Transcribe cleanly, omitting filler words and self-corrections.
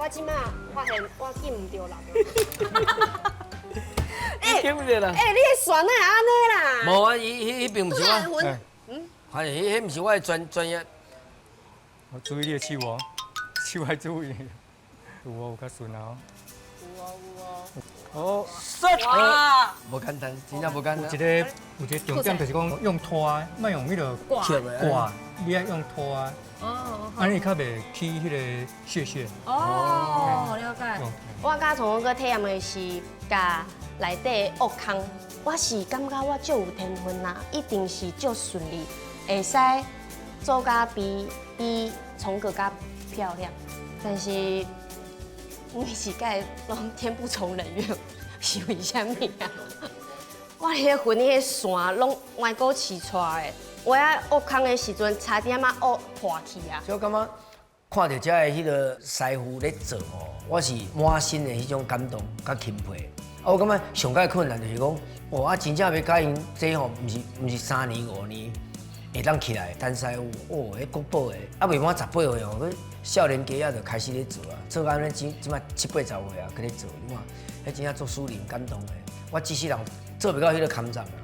我即马发现我记唔着人。记不着啦。你的旋哪安尼啦？无啊，伊并不是我，魂，反正迄不是我的专业。我注意你的手哦，手爱注意。有哦，有较顺啊。哦，哇，无简单，真正无简单。有一个重点就是讲用拖，莫用迄个挂挂，你要用拖啊，哦安尼较袂起迄个屑屑。哦，了解。用我甲从个体验的是甲内底恶空，我是感觉我足有天分啦，一定是足顺利，会使做甲比从个较漂亮。但是你是甲拢天不从人愿，是为虾米啊？我迄个魂迄个线拢歪过起出来的，我遐恶空的时阵差点仔恶破去啊！所以我感觉看到遮的迄个师傅咧做哦，我是满心的迄种感动甲钦佩。啊，我感觉上界困难就是讲，哦，啊，真正要甲因这吼，毋是3年5年会当起来单师傅，哦，迄国宝的，啊，未满18岁哦，佮少年家仔就开始咧做啊，做到安尼即摆7、8、10岁啊，佮咧做，你看，迄真正足使人感动的。我即世人做袂到迄个坎站啊。